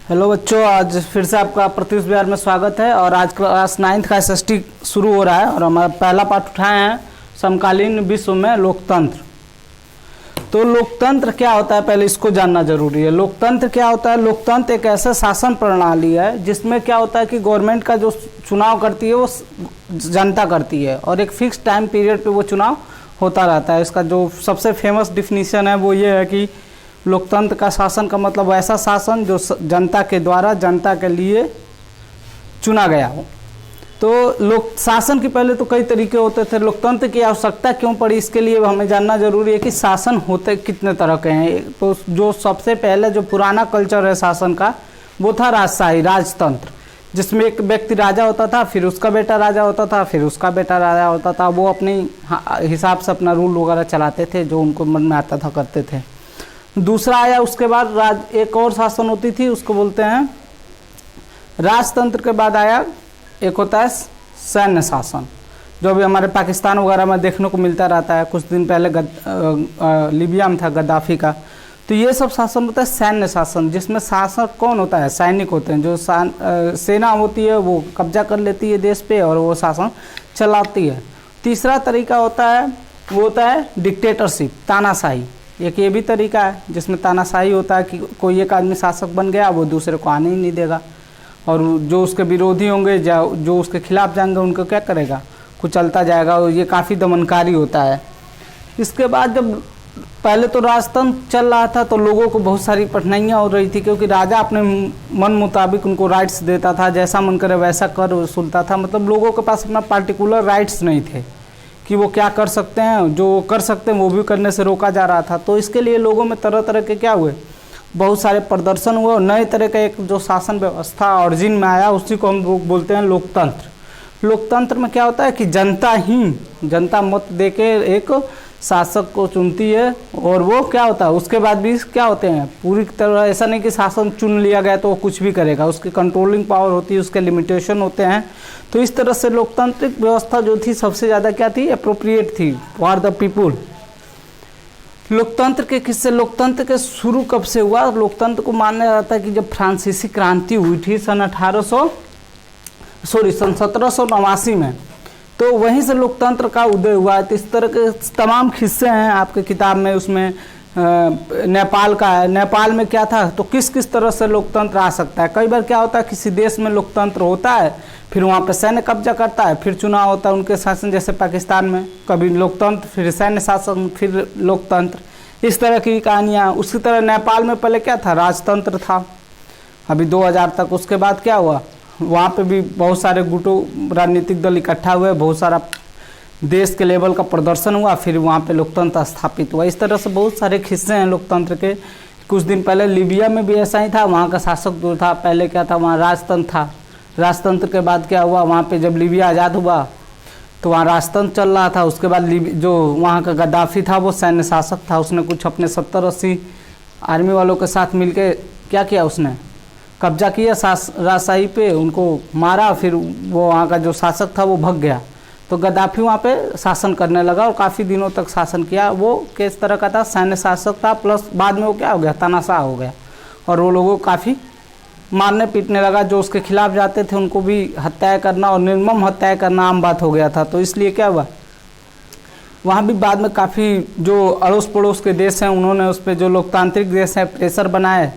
Hello बच्चों, आज फिर से आपका प्रतिश बिहार में स्वागत है। और आज क्लास 9th का एसएसटी शुरू हो रहा है और हमारा पहला पाठ उठाए हैं समकालीन विश्व में लोकतंत्र। तो लोकतंत्र क्या होता है, पहले इसको जानना जरूरी है। लोकतंत्र क्या होता है? लोकतंत्र एक ऐसा शासन प्रणाली है जिसमें क्या होता है कि गवर्नमेंट का जो चुनाव करती है वो जनता करती है और एक फिक्स टाइम पीरियड पे वो चुनाव होता रहता है। इसका जो सबसे फेमस डिफिनीशन है वो ये है कि लोकतंत्र का शासन का मतलब ऐसा शासन जो जनता के द्वारा जनता के लिए चुना गया हो। तो लोक शासन के पहले तो कई तरीके होते थे। लोकतंत्र की आवश्यकता क्यों पड़ी, इसके लिए हमें जानना जरूरी है कि शासन होते कितने तरह के हैं। तो जो सबसे पहले जो पुराना कल्चर है शासन का वो था राजशाही, राजतंत्र, जिसमें एक व्यक्ति राजा होता था, फिर उसका बेटा राजा होता था, फिर उसका बेटा राजा होता था। वो अपने हिसाब से अपना रूल वगैरह चलाते थे, जो उनको मन में आता था करते थे। दूसरा आया उसके बाद एक और शासन होती थी, उसको बोलते हैं राजतंत्र। के बाद आया एक होता है सैन्य शासन, जो भी हमारे पाकिस्तान वगैरह में देखने को मिलता रहता है। कुछ दिन पहले लीबिया में था गद्दाफी का। तो ये सब शासन होता है सैन्य शासन, जिसमें शासक कौन होता है? सैनिक होते हैं। जो सेना होती है वो कब्जा कर लेती है देश पे और वो शासन चलाती है। तीसरा तरीका होता है वो होता है डिक्टेटरशिप, तानाशाही। एक ये भी तरीका है जिसमें तानाशाही होता है कि कोई एक आदमी शासक बन गया, वो दूसरे को आने ही नहीं देगा और जो उसके विरोधी होंगे जो उसके खिलाफ जाएंगे उनको क्या करेगा, कुचलता जाएगा। और ये काफ़ी दमनकारी होता है। इसके बाद जब पहले तो राजतंत्र चल रहा था तो लोगों को बहुत सारी कठिनाइयाँ हो रही थी, क्योंकि राजा अपने मन मुताबिक उनको राइट्स देता था, जैसा मन करे वैसा कर सुनता था। मतलब लोगों के पास अपना पार्टिकुलर राइट्स नहीं थे कि वो क्या कर सकते हैं, जो कर सकते हैं वो भी करने से रोका जा रहा था। तो इसके लिए लोगों में तरह तरह के क्या हुए, बहुत सारे प्रदर्शन हुए और नए तरह का एक जो शासन व्यवस्था ऑरिजिन में आया, उसी को हम लोग बोलते हैं लोकतंत्र। लोकतंत्र में क्या होता है कि जनता मत दे के एक शासक को चुनती है और वो क्या होता है उसके बाद भी क्या होते हैं पूरी तरह ऐसा नहीं कि शासन चुन लिया गया तो वो कुछ भी करेगा, उसकी कंट्रोलिंग पावर होती है, उसके लिमिटेशन होते हैं। तो इस तरह से लोकतांत्रिक व्यवस्था जो थी सबसे ज़्यादा क्या थी, अप्रोप्रिएट थी फॉर द पीपुल। लोकतंत्र के किससे, लोकतंत्र के शुरू कब से हुआ? लोकतंत्र को माना जाता है कि जब फ्रांसीसी क्रांति हुई थी सन 1789 में, तो वहीं से लोकतंत्र का उदय हुआ है। तो इस तरह के तमाम किस्से हैं आपके किताब में। उसमें नेपाल का है, नेपाल में क्या था, तो किस किस तरह से लोकतंत्र आ सकता है। कई बार क्या होता है किसी देश में लोकतंत्र होता है, फिर वहाँ पर सैन्य कब्जा करता है, फिर चुनाव होता है उनके शासन, जैसे पाकिस्तान में कभी लोकतंत्र, फिर सैन्य शासन, फिर लोकतंत्र, इस तरह की कहानियाँ। उसी तरह नेपाल में पहले क्या था, राजतंत्र था अभी 2000 तक। उसके बाद क्या हुआ, वहाँ पे भी बहुत सारे गुटों राजनीतिक दल इकट्ठा हुए, बहुत सारा देश के लेवल का प्रदर्शन हुआ, फिर वहाँ पे लोकतंत्र स्थापित हुआ। इस तरह से बहुत सारे किस्से हैं लोकतंत्र के। कुछ दिन पहले लीबिया में भी ऐसा ही था, वहाँ का शासक जो था पहले क्या था, वहाँ राजतंत्र था। राजतंत्र के बाद क्या हुआ, वहाँ पे जब लीबिया आज़ाद हुआ तो वहाँ राजतंत्र चल रहा था। उसके बाद जो वहाँ का गद्दाफी था वो सैन्य शासक था। उसने कुछ अपने 70-80 आर्मी वालों के साथ मिलके क्या किया, उसने कब्जा किया राजशाही पे, उनको मारा, फिर वो वहाँ का जो शासक था वो भग गया। तो गद्दाफी वहाँ पे शासन करने लगा और काफ़ी दिनों तक शासन किया। वो किस तरह का था, सैन्य शासक था, प्लस बाद में वो क्या हो गया, तानाशाह हो गया और वो लोगों को काफ़ी मारने पीटने लगा। जो उसके खिलाफ जाते थे उनको भी हत्याएं करना और निर्मम हत्याएं करना आम बात हो गया था। तो इसलिए क्या हुआ, वहाँ भी बाद में काफ़ी जो अड़ोस पड़ोस के देश हैं उन्होंने उस पर, जो लोकतांत्रिक देश हैं, प्रेशर बनाए।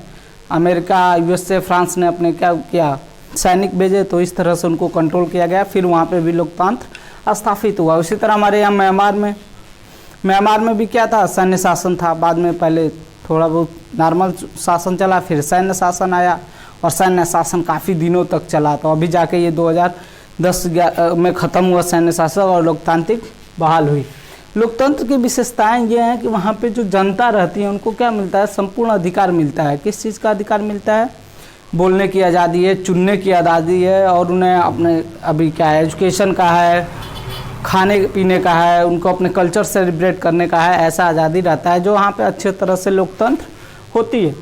अमेरिका, यूएसए, फ्रांस ने अपने क्या किया, सैनिक भेजे, तो इस तरह से उनको कंट्रोल किया गया। फिर वहाँ पे भी लोकतंत्र स्थापित हुआ। उसी तरह हमारे यहाँ म्यांमार में भी क्या था, सैन्य शासन था। बाद में पहले थोड़ा बहुत नॉर्मल शासन चला, फिर सैन्य शासन आया और सैन्य शासन काफ़ी दिनों तक चला। तो अभी जाके ये 2010 में ख़त्म हुआ सैन्य शासन और लोकतांत्रिक बहाल हुई। लोकतंत्र की विशेषताएं ये हैं कि वहाँ पे जो जनता रहती है उनको क्या मिलता है, संपूर्ण अधिकार मिलता है। किस चीज़ का अधिकार मिलता है, बोलने की आज़ादी है, चुनने की आज़ादी है, और उन्हें अपने अभी क्या है, एजुकेशन का है, खाने पीने का है, उनको अपने कल्चर सेलिब्रेट करने का है, ऐसा आज़ादी रहता है जो वहाँ पे अच्छे तरह से लोकतंत्र होती है।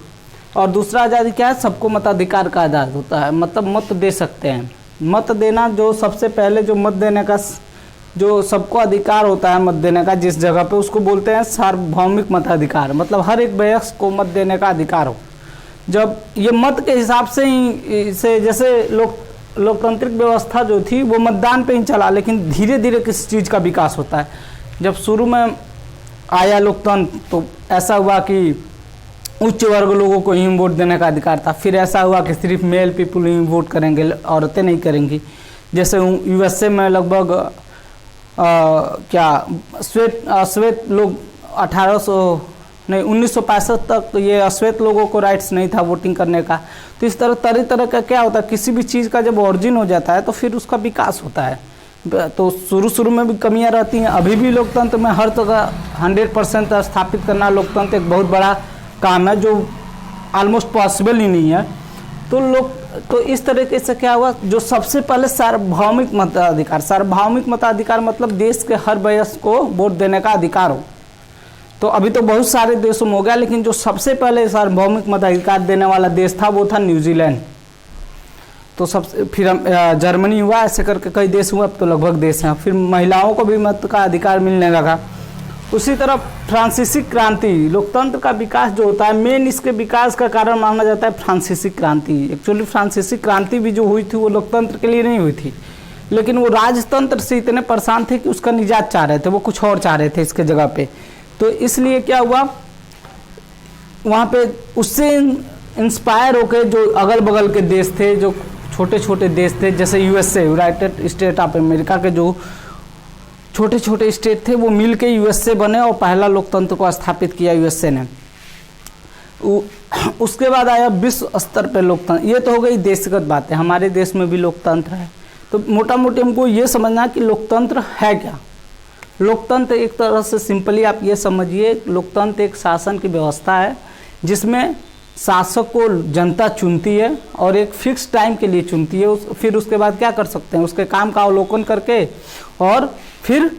और दूसरा आज़ादी क्या है, सबको मताधिकार का आज़ाद होता है, मतलब मत दे सकते हैं। मत देना, जो सबसे पहले जो मत देने का जो सबको अधिकार होता है मत देने का जिस जगह पे, उसको बोलते हैं सार्वभौमिक मताधिकार। मतलब हर एक वयस्क को मत देने का अधिकार हो। जब ये मत के हिसाब से ही से जैसे लोकतांत्रिक व्यवस्था जो थी वो मतदान पे ही चला, लेकिन धीरे धीरे किसी चीज़ का विकास होता है। जब शुरू में आया लोकतंत्र तो ऐसा हुआ कि उच्च वर्ग लोगों को ही वोट देने का अधिकार था, फिर ऐसा हुआ कि सिर्फ मेल पीपल ही वोट करेंगे, औरतें नहीं करेंगी। जैसे यूएसए में लगभग श्वेत लोग 1965 तक ये अश्वेत लोगों को राइट्स नहीं था वोटिंग करने का। तो इस तरह तरह का क्या होता है, किसी भी चीज़ का जब ऑरिजिन हो जाता है तो फिर उसका विकास होता है। तो शुरू में भी कमियां रहती हैं, अभी भी लोकतंत्र में हर जगह 100% स्थापित करना लोकतंत्र एक बहुत बड़ा काम है जो ऑलमोस्ट पॉसिबल ही नहीं है। तो इस तरीके से क्या हुआ, जो सबसे पहले सार्वभौमिक मताधिकार मतलब देश के हर वयस्क को वोट देने का अधिकार हो। तो अभी तो बहुत सारे देशों में हो गया, लेकिन जो सबसे पहले सार्वभौमिक मताधिकार देने वाला देश था वो था न्यूजीलैंड। तो सबसे फिर जर्मनी हुआ, ऐसे करके कई देश हुए, अब तो लगभग देश हैं। फिर महिलाओं को भी मत का अधिकार मिलने लगा। उसी तरह फ्रांसीसी क्रांति, लोकतंत्र का विकास जो होता है मेन इसके विकास का कारण माना जाता है फ्रांसीसी क्रांति। एक्चुअली फ्रांसीसी क्रांति भी जो हुई थी वो लोकतंत्र के लिए नहीं हुई थी, लेकिन वो राजतंत्र से इतने परेशान थे कि उसका निजात चाह रहे थे, वो कुछ और चाह रहे थे इसके जगह पे। तो इसलिए क्या हुआ, वहाँ पे उससे इंस्पायर होकर जो अगल बगल के देश थे, जो छोटे छोटे देश थे, जैसे USA United state of America के जो छोटे छोटे स्टेट थे वो मिल के यूएसए बने और पहला लोकतंत्र को स्थापित किया यूएसए ने। उसके बाद आया विश्व स्तर पर लोकतंत्र। ये तो हो गई देशगत बातें, हमारे देश में भी लोकतंत्र है। तो मोटा मोटी हमको ये समझना कि लोकतंत्र है क्या। लोकतंत्र एक तरह से सिंपली आप ये समझिए, लोकतंत्र एक शासन की व्यवस्था है जिसमें शासक को जनता चुनती है और एक फिक्स टाइम के लिए चुनती है। फिर उसके बाद क्या कर सकते हैं, उसके काम का अवलोकन करके और फिर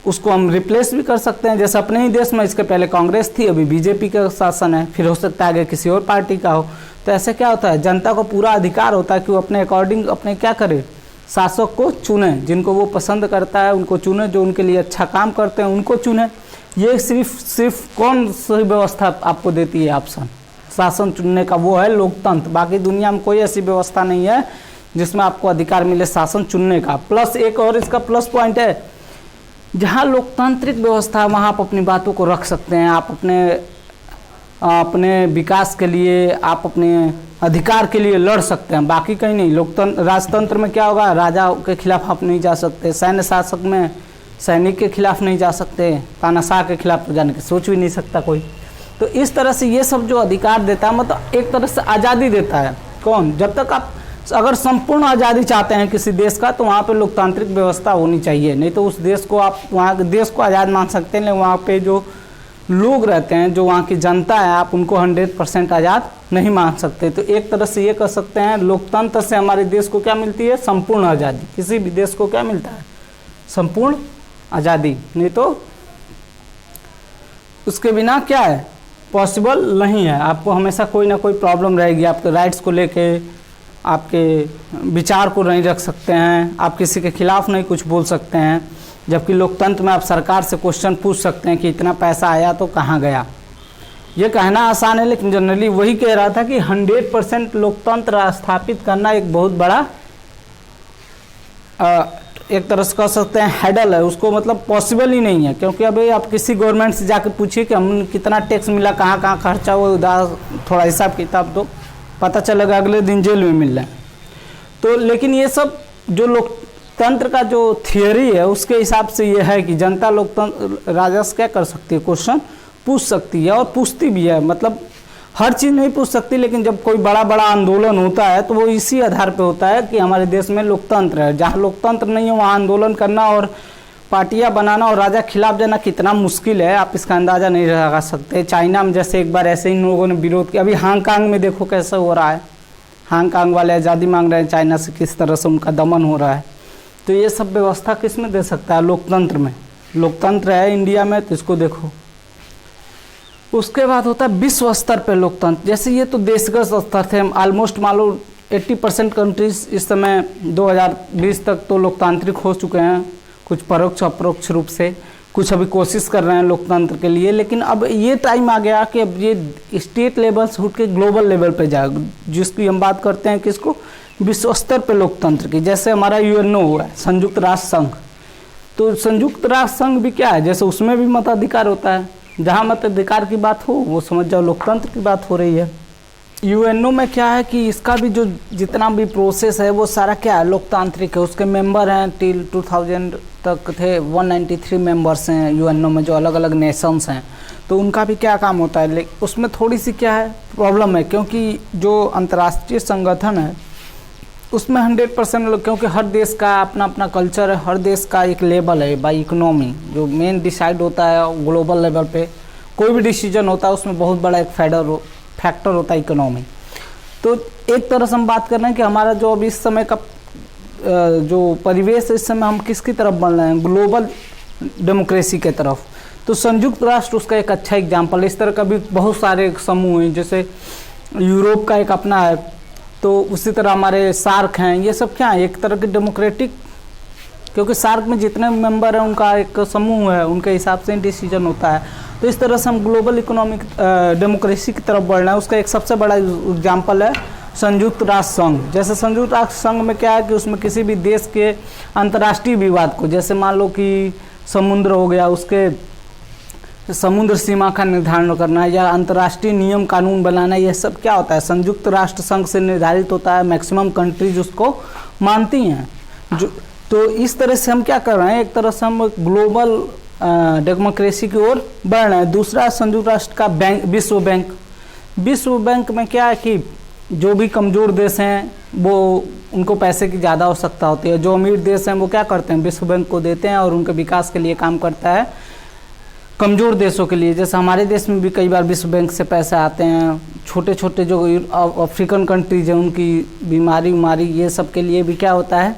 उसको हम रिप्लेस भी कर सकते हैं। जैसे अपने ही देश में इसके पहले कांग्रेस थी, अभी बीजेपी का शासन है, फिर हो सकता है आगे किसी और पार्टी का हो। तो ऐसे क्या होता है, जनता को पूरा अधिकार होता है कि वो अपने अकॉर्डिंग अपने क्या करे, शासक को चुने, जिनको वो पसंद करता है उनको चुने, जो उनके लिए अच्छा काम करते हैं उनको चुने। ये सिर्फ कौन सी व्यवस्था आपको देती है ऑप्शन शासन चुनने का, वो है लोकतंत्र। बाकी दुनिया में कोई ऐसी व्यवस्था नहीं है जिसमें आपको अधिकार मिले शासन चुनने का। प्लस एक और इसका प्लस पॉइंट है, जहाँ लोकतांत्रिक व्यवस्था वहाँ आप अपनी बातों को रख सकते हैं, आप अपने विकास के लिए, आप अपने अधिकार के लिए लड़ सकते हैं, बाकी कहीं नहीं। लोकतंत्र राजतंत्र में क्या होगा, राजा के खिलाफ आप नहीं जा सकते, सैन्य शासक में सैनिक के खिलाफ नहीं जा सकते, तानाशाह के खिलाफ तो जाने की सोच भी नहीं सकता कोई। तो इस तरह से ये सब जो अधिकार देता है, मतलब एक तरह से आज़ादी देता है। कौन, जब तक आप अगर संपूर्ण आज़ादी चाहते हैं किसी देश का तो वहाँ पे लोकतांत्रिक व्यवस्था होनी चाहिए, नहीं तो उस देश को आप वहाँ के देश को आज़ाद मान सकते हैं, लेकिन वहाँ पे जो लोग रहते हैं, जो वहाँ की जनता है, आप उनको 100% आज़ाद नहीं मान सकते। तो एक तरह से ये कह सकते हैं लोकतंत्र से हमारे देश को क्या मिलती है, संपूर्ण आज़ादी। किसी भी देश को क्या मिलता है, संपूर्ण आज़ादी, नहीं तो उसके बिना क्या है, पॉसिबल नहीं है। आपको हमेशा कोई ना कोई प्रॉब्लम रहेगी, आपके राइट्स को लेके, आपके विचार को नहीं रख सकते हैं, आप किसी के खिलाफ नहीं कुछ बोल सकते हैं। जबकि लोकतंत्र में आप सरकार से क्वेश्चन पूछ सकते हैं कि इतना पैसा आया तो कहाँ गया। ये कहना आसान है, लेकिन जनरली वही कह रहा था कि 100% लोकतंत्र स्थापित करना एक बहुत बड़ा एक तरह से कह सकते हैं हैडल है, उसको मतलब पॉसिबल ही नहीं है। क्योंकि अभी आप किसी गवर्नमेंट से जाकर पूछिए कि हम कितना टैक्स मिला, कहाँ कहाँ खर्चा हुआ, उधार थोड़ा हिसाब किताब दो, पता चलेगा अगले दिन जेल में मिल रहा है। तो लेकिन ये सब जो लोकतंत्र का जो थियोरी है उसके हिसाब से ये है कि जनता लोकतंत्र राजा से क्या कर सकती है, क्वेश्चन पूछ सकती है और पूछती भी है। मतलब हर चीज़ नहीं पूछ सकती, लेकिन जब कोई बड़ा बड़ा आंदोलन होता है तो वो इसी आधार पे होता है कि हमारे देश में लोकतंत्र है। जहाँ लोकतंत्र नहीं है वहाँ आंदोलन करना और पार्टियां बनाना और राजा खिलाफ जाना कितना मुश्किल है, आप इसका अंदाज़ा नहीं लगा सकते। चाइना में जैसे एक बार ऐसे ही लोगों ने विरोध किया, अभी हांगकांग में देखो कैसा हो रहा है, हांगकांग वाले आज़ादी मांग रहे हैं चाइना से, किस तरह से उनका दमन हो रहा है। तो ये सब व्यवस्था किस में दे सकता है, लोकतंत्र में। लोकतंत्र है इंडिया में, तो इसको देखो। उसके बाद होता है विश्व स्तर पर लोकतंत्र। जैसे ये तो देशगत स्तर थे, ऑलमोस्ट मान लो 80% कंट्रीज इस समय 2020 तक तो लोकतांत्रिक हो चुके हैं, कुछ परोक्ष अपरोक्ष रूप से। कुछ अभी कोशिश कर रहे हैं लोकतंत्र के लिए, लेकिन अब ये टाइम आ गया कि अब ये स्टेट लेवल से उठ के ग्लोबल लेवल पे जाए, जिसकी हम बात करते हैं किसको, विश्व स्तर पे लोकतंत्र की। जैसे हमारा यूएनओ हुआ है, संयुक्त राष्ट्र संघ, तो संयुक्त राष्ट्र संघ भी क्या है, जैसे उसमें भी मताधिकार होता है, जहाँ मताधिकार की बात हो वो समझ जाओ लोकतंत्र की बात हो रही है। यूएनओ में क्या है कि इसका भी जो जितना भी प्रोसेस है वो सारा क्या है, लोकतांत्रिक है। उसके मेंबर हैं टिल 2000 तक थे 193 मेंबर्स हैं यूएनओ में, जो अलग अलग नेशंस हैं। तो उनका भी क्या काम होता है, लेकिन उसमें थोड़ी सी क्या है प्रॉब्लम है, क्योंकि जो अंतर्राष्ट्रीय संगठन है उसमें 100% लोग, क्योंकि हर देश का अपना अपना कल्चर है, हर देश का एक लेवल है बाई इकोनॉमी, जो मेन डिसाइड होता है ग्लोबल लेवल पे कोई भी डिसीजन होता है उसमें बहुत बड़ा एक फैक्टर होता है इकोनॉमी। तो एक तरह से हम बात कर रहे हैं कि हमारा जो अभी इस समय का जो परिवेश है, इस समय हम किसकी तरफ बढ़ रहे हैं, ग्लोबल डेमोक्रेसी के तरफ। तो संयुक्त राष्ट्र उसका एक अच्छा एग्जाम्पल है। इस तरह का भी बहुत सारे समूह हैं, जैसे यूरोप का एक अपना है, तो उसी तरह हमारे सार्क हैं। ये सब क्या है, एक तरह के डेमोक्रेटिक, क्योंकि सार्क में जितने मेंबर हैं उनका एक समूह है, उनके हिसाब से डिसीजन होता है। तो इस तरह से हम ग्लोबल इकोनॉमिक डेमोक्रेसी की तरफ बढ़ रहे हैं। उसका एक सबसे बड़ा एग्जाम्पल है संयुक्त राष्ट्र संघ। जैसे संयुक्त राष्ट्र संघ में क्या है कि उसमें किसी भी देश के अंतर्राष्ट्रीय विवाद को, जैसे मान लो कि समुद्र हो गया, उसके समुद्र सीमा का निर्धारण करना या अंतर्राष्ट्रीय नियम कानून बनाना, यह सब क्या होता है संयुक्त राष्ट्र संघ से निर्धारित होता है। मैक्सिमम कंट्रीज उसको मानती हैं। जो तो इस तरह से हम क्या कर रहे हैं, एक तरह से हम ग्लोबल डेमोक्रेसी की ओर बढ़ रहे हैं। दूसरा संयुक्त राष्ट्र का बैंक, विश्व बैंक। विश्व बैंक में क्या है कि जो भी कमज़ोर देश हैं वो उनको पैसे की ज़्यादा आवश्यकता होती है। जो अमीर देश हैं वो क्या करते हैं, विश्व बैंक को देते हैं और उनके विकास के लिए काम करता है कमज़ोर देशों के लिए। जैसे हमारे देश में भी कई बार विश्व बैंक से पैसे आते हैं। छोटे छोटे जो अफ्रीकन कंट्रीज हैं उनकी बीमारी ये सब के लिए भी क्या होता है,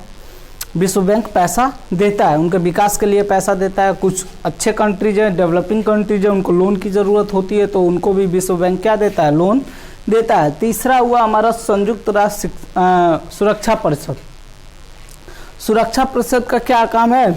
विश्व बैंक पैसा देता है, उनके विकास के लिए पैसा देता है। कुछ अच्छे कंट्रीज हैं, डेवलपिंग कंट्रीज हैं, उनको लोन की ज़रूरत होती है तो उनको भी विश्व बैंक क्या देता है, लोन देता है। तीसरा हुआ हमारा संयुक्त राष्ट्र सुरक्षा परिषद। सुरक्षा परिषद का क्या काम है,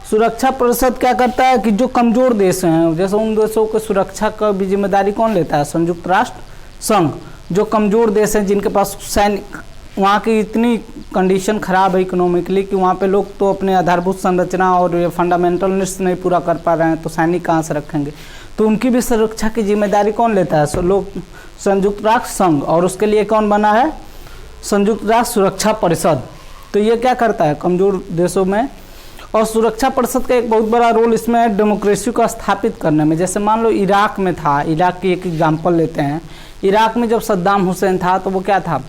सुरक्षा परिषद क्या करता है कि जो कमज़ोर देश हैं, जैसे उन देशों की सुरक्षा का भी जिम्मेदारी कौन लेता है, संयुक्त राष्ट्र संघ। जो कमज़ोर देश हैं जिनके पास सैनिक, वहाँ की इतनी कंडीशन ख़राब है इकोनॉमिकली कि वहाँ पे लोग तो अपने आधारभूत संरचना और ये फंडामेंटल नीड्स नहीं पूरा कर पा रहे हैं, तो सैनिक कहाँ से रखेंगे। तो उनकी भी सुरक्षा की जिम्मेदारी कौन लेता है, लोग संयुक्त राष्ट्र संघ। और उसके लिए कौन बना है, संयुक्त राष्ट्र सुरक्षा परिषद। तो ये क्या करता है कमज़ोर देशों में। और सुरक्षा परिषद का एक बहुत बड़ा रोल इसमें है डेमोक्रेसी को स्थापित करने में। जैसे मान लो इराक में था, इराक की एक एग्जाम्पल लेते हैं। इराक में जब सद्दाम हुसैन था तो वो क्या था,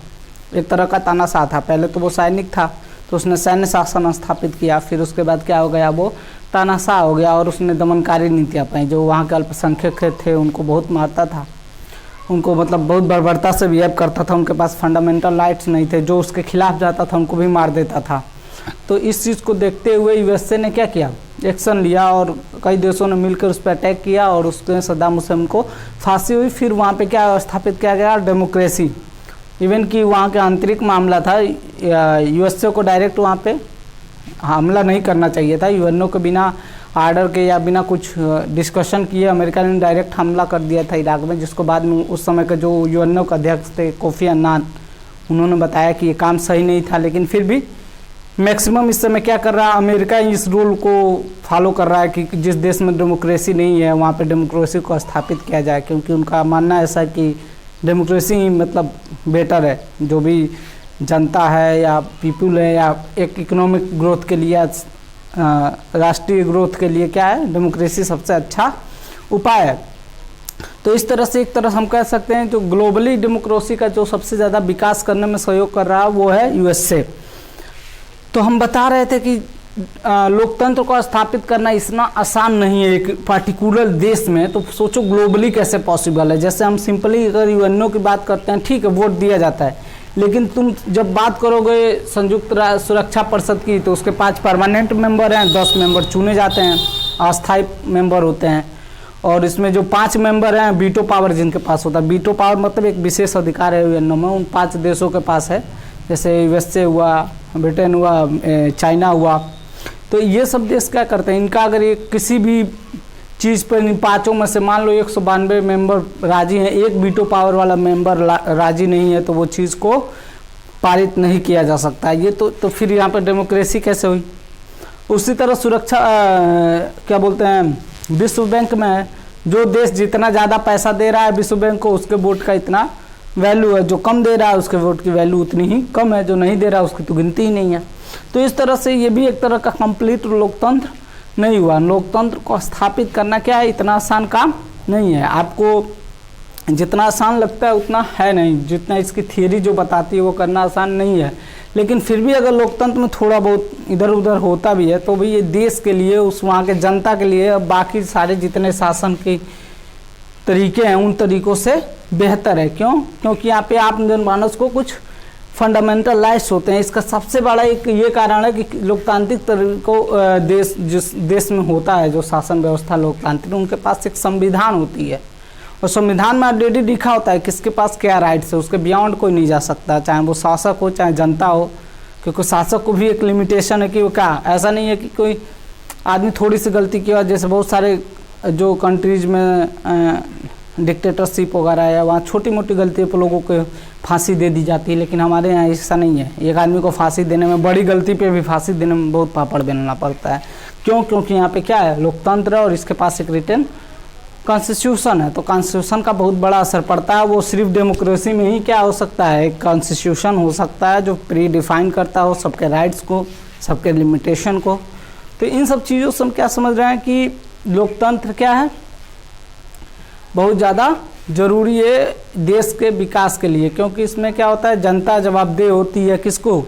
एक तरह का तानाशाह था। पहले तो वो सैनिक था तो उसने सैन्य शासन स्थापित किया, फिर उसके बाद क्या हो गया, वो तानाशाह हो गया और उसने दमनकारी नीतियाँ अपनाई। जो वहाँ के अल्पसंख्यक थे उनको बहुत मारता था, उनको मतलब बहुत बर्बरता से बिहेव करता था। उनके पास फंडामेंटल राइट्स नहीं थे, जो उसके खिलाफ जाता था उनको भी मार देता था। तो इस चीज़ को देखते हुए यूएसए ने क्या किया, एक्शन लिया और कई देशों ने मिलकर उस पर अटैक किया और उसके सद्दाम हुसैन को फांसी हुई। फिर वहाँ पे क्या स्थापित किया गया, डेमोक्रेसी। इवन कि वहाँ के आंतरिक मामला था, यूएसए को डायरेक्ट वहाँ पे हमला नहीं करना चाहिए था। यूएनओ के बिना आर्डर के या बिना कुछ डिस्कशन किए अमेरिका ने डायरेक्ट हमला कर दिया था इराक में, जिसको बाद में उस समय के जो यूएनओ के अध्यक्ष थे कोफी अन्नान, उन्होंने बताया कि ये काम सही नहीं था। लेकिन फिर भी मैक्सिमम इस समय क्या कर रहा है, अमेरिका इस रूल को फॉलो कर रहा है कि जिस देश में डेमोक्रेसी नहीं है वहाँ पे डेमोक्रेसी को स्थापित किया जाए, क्योंकि उनका मानना ऐसा है कि डेमोक्रेसी ही मतलब बेटर है। जो भी जनता है या पीपल है या एक इकोनॉमिक ग्रोथ के लिए, राष्ट्रीय ग्रोथ के लिए क्या है, डेमोक्रेसी सबसे अच्छा उपाय है। तो इस तरह से एक तरह हम कह सकते हैं जो ग्लोबली डेमोक्रेसी का जो सबसे ज़्यादा विकास करने में सहयोग कर रहा है वो है यूएसए। तो हम बता रहे थे कि लोकतंत्र को स्थापित करना इतना आसान नहीं है एक पार्टिकुलर देश में। तो सोचो ग्लोबली कैसे पॉसिबल है। जैसे हम सिंपली अगर यूएनओ की बात करते हैं, ठीक है वोट दिया जाता है, लेकिन तुम जब बात करोगे संयुक्त राष्ट्र सुरक्षा परिषद की तो उसके 5 परमानेंट मेंबर हैं, 10 मेंबर चुने जाते हैं, अस्थायी मेंबर होते हैं। और इसमें जो 5 मेंबर हैं वीटो पावर जिनके पास होता है, वीटो पावर मतलब एक विशेष अधिकार है यूएनओ में, उन 5 देशों के पास है। जैसे यूएसए हुआ, ब्रिटेन हुआ, चाइना हुआ, तो ये सब देश क्या करते हैं, इनका अगर ये किसी भी चीज़ पर इन पाँचों में से मान लो 192 मेंबर राजी हैं, एक वीटो पावर वाला मेंबर राजी नहीं है, तो वो चीज़ को पारित नहीं किया जा सकता। ये तो फिर यहाँ पर डेमोक्रेसी कैसे हुई। उसी तरह सुरक्षा क्या बोलते हैं, विश्व बैंक में जो देश जितना ज़्यादा पैसा दे रहा है विश्व बैंक को, उसके वोट का इतना वैल्यू है, जो कम दे रहा है उसके वोट की वैल्यू उतनी ही कम है, जो नहीं दे रहा है उसकी तो गिनती ही नहीं है। तो इस तरह से ये भी एक तरह का कंप्लीट लोकतंत्र नहीं हुआ। लोकतंत्र को स्थापित करना क्या है, इतना आसान काम नहीं है। आपको जितना आसान लगता है उतना है नहीं, जितना इसकी थियरी जो बताती है वो करना आसान नहीं है। लेकिन फिर भी अगर लोकतंत्र में थोड़ा बहुत इधर उधर होता भी है तो भी ये देश के लिए, उस वहाँ के जनता के लिए बाकी सारे जितने शासन के तरीके हैं उन तरीक़ों से बेहतर है। क्यों? क्योंकि यहाँ पे आप जनमानस को कुछ फंडामेंटल राइट्स होते हैं। इसका सबसे बड़ा एक ये कारण है कि लोकतांत्रिक तरीकों देश जिस देश में होता है जो शासन व्यवस्था लोकतांत्रिक, उनके पास एक संविधान होती है और संविधान में ऑलरेडी लिखा होता है किसके पास क्या राइट्स है, उसके बियॉन्ड कोई नहीं जा सकता, चाहे वो शासक हो चाहे जनता हो। क्योंकि शासक को भी एक लिमिटेशन है कि वो क्या, ऐसा नहीं है कि कोई आदमी थोड़ी सी गलती की, जैसे बहुत सारे जो कंट्रीज में डिक्टेटरशिप वगैरह है वहाँ छोटी मोटी गलती पर लोगों को फांसी दे दी जाती है, लेकिन हमारे यहाँ ऐसा नहीं है। एक आदमी को फांसी देने में, बड़ी गलती पे भी फांसी देने में बहुत पापड़ बेलना पड़ता है। क्यों? क्योंकि यहाँ पे क्या है, लोकतंत्र है और इसके पास एक रिटन कॉन्स्टिट्यूशन है। तो कॉन्स्टिट्यूशन का बहुत बड़ा असर पड़ता है। वो सिर्फ डेमोक्रेसी में ही क्या हो सकता है, एक कॉन्स्टिट्यूशन हो सकता है जो प्री डिफाइन करता हो सबके राइट्स को, सबके लिमिटेशन को। तो इन सब चीज़ों से हम क्या समझ रहे हैं कि लोकतंत्र क्या है, बहुत ज़्यादा ज़रूरी है देश के विकास के लिए। क्योंकि इसमें क्या होता है, जनता जवाबदेह होती है किसको,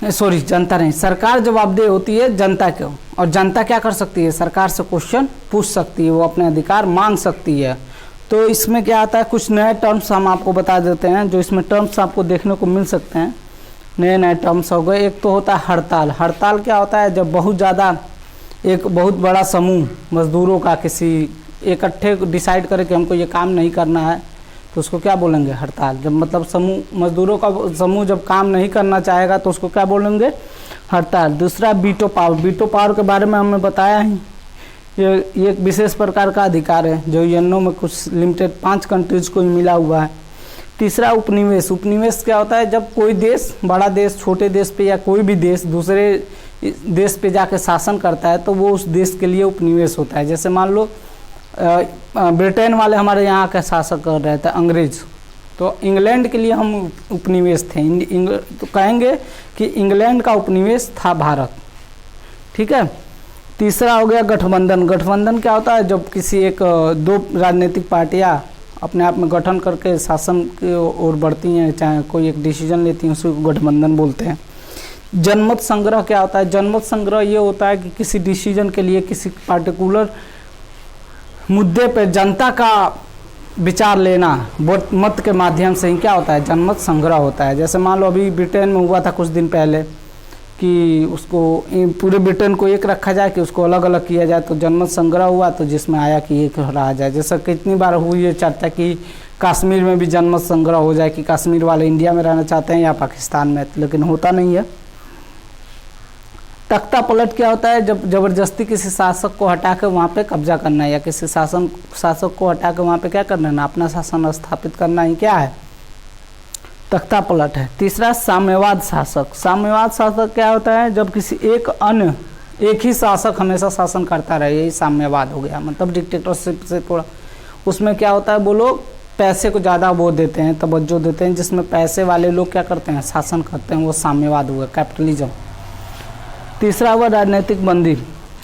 सॉरी जनता नहीं, सरकार जवाबदेह होती है जनता को, और जनता क्या कर सकती है, सरकार से क्वेश्चन पूछ सकती है, वो अपने अधिकार मांग सकती है। तो इसमें क्या आता है, कुछ नए टर्म्स हम आपको बता देते हैं जो इसमें टर्म्स आपको देखने को मिल सकते हैं। नए नए टर्म्स हो गए, एक तो होता है हड़ताल। हड़ताल क्या होता है, जब बहुत ज़्यादा एक बहुत बड़ा समूह मजदूरों का किसी इकट्ठे डिसाइड करे कि हमको ये काम नहीं करना है, तो उसको क्या बोलेंगे, हड़ताल। जब मतलब समूह मजदूरों का समूह जब काम नहीं करना चाहेगा तो उसको क्या बोलेंगे, हड़ताल। दूसरा वीटो पावर। वीटो पावर के बारे में हमने बताया ही, ये एक विशेष प्रकार का अधिकार है जो यूएनओ में कुछ लिमिटेड 5 कंट्रीज को मिला हुआ है। तीसरा उपनिवेश। उपनिवेश क्या होता है, जब कोई देश, बड़ा देश छोटे देश पे या कोई भी देश दूसरे देश पे जाके शासन करता है तो वो उस देश के लिए उपनिवेश होता है। जैसे मान लो ब्रिटेन वाले हमारे यहाँ के शासक कर रहे थे अंग्रेज, तो इंग्लैंड के लिए हम उपनिवेश थे। तो कहेंगे कि इंग्लैंड का उपनिवेश था भारत। ठीक है। तीसरा हो गया गठबंधन। गठबंधन क्या होता है, जब किसी एक दो राजनीतिक पार्टियां अपने आप में गठन करके शासन की ओर बढ़ती हैं, चाहे कोई एक डिसीजन लेती हैं, उसको गठबंधन बोलते हैं। जनमत संग्रह क्या होता है, जनमत संग्रह ये होता है कि किसी डिसीजन के लिए किसी पार्टिकुलर मुद्दे पर जनता का विचार लेना वोट मत के माध्यम से ही क्या होता है, जनमत संग्रह होता है। जैसे मान लो अभी ब्रिटेन में हुआ था कुछ दिन पहले कि उसको पूरे ब्रिटेन को एक रखा जाए कि उसको अलग अलग किया जाए, तो जनमत संग्रह हुआ तो जिसमें आया कि एक रहा जाए। जैसा कितनी बार हुई है चर्चा कि कश्मीर में भी जनमत संग्रह हो जाए कि कश्मीर वाले इंडिया में रहना चाहते हैं या पाकिस्तान में, लेकिन होता नहीं है। तख्ता पलट क्या होता है, जब जबरदस्ती किसी शासक को हटा के वहाँ पे कब्जा करना है या किसी शासक को हटा के वहाँ पे क्या करना है ना, अपना शासन स्थापित करना ही क्या है, तख्ता पलट है। तीसरा साम्यवाद शासक। साम्यवाद शासक क्या होता है, जब किसी एक ही शासक हमेशा शासन करता रहे, यही साम्यवाद हो गया। मतलब डिक्टेटरशिप से थोड़ा, उसमें क्या होता है, वो लोग पैसे को ज़्यादा वो देते हैं, तवज्जो देते हैं, जिसमें पैसे वाले लोग क्या करते हैं, शासन करते हैं, वो साम्यवाद हुआ, कैपिटलिज्म। तीसरा हुआ राजनीतिक बंदी।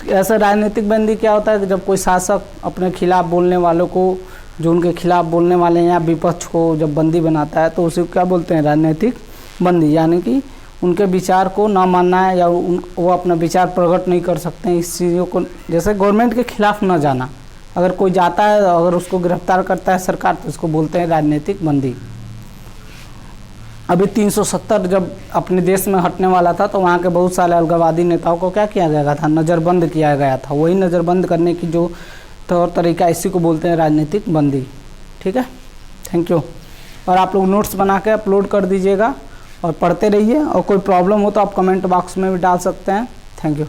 ऐसा राजनीतिक बंदी क्या होता है कि जब कोई शासक अपने खिलाफ बोलने वालों को, जो उनके खिलाफ बोलने वाले हैं या विपक्ष को जब बंदी बनाता है तो उसे क्या बोलते हैं, राजनीतिक बंदी। यानी कि उनके विचार को ना मानना है या वो अपना विचार प्रकट नहीं कर सकते हैं, इस चीज़ों को, जैसे गवर्नमेंट के खिलाफ ना जाना। अगर कोई जाता है, अगर उसको गिरफ्तार करता है सरकार, तो उसको बोलते हैं राजनीतिक बंदी। अभी 370 जब अपने देश में हटने वाला था तो वहाँ के बहुत सारे अलगाववादी नेताओं को क्या किया गया था, नज़रबंद किया गया था। वही नज़रबंद करने की जो तौर तरीका, इसी को बोलते हैं राजनीतिक बंदी। ठीक है, थैंक यू। और आप लोग नोट्स बना के अपलोड कर दीजिएगा और पढ़ते रहिए, और कोई प्रॉब्लम हो तो आप कमेंट बॉक्स में भी डाल सकते हैं। Thank you.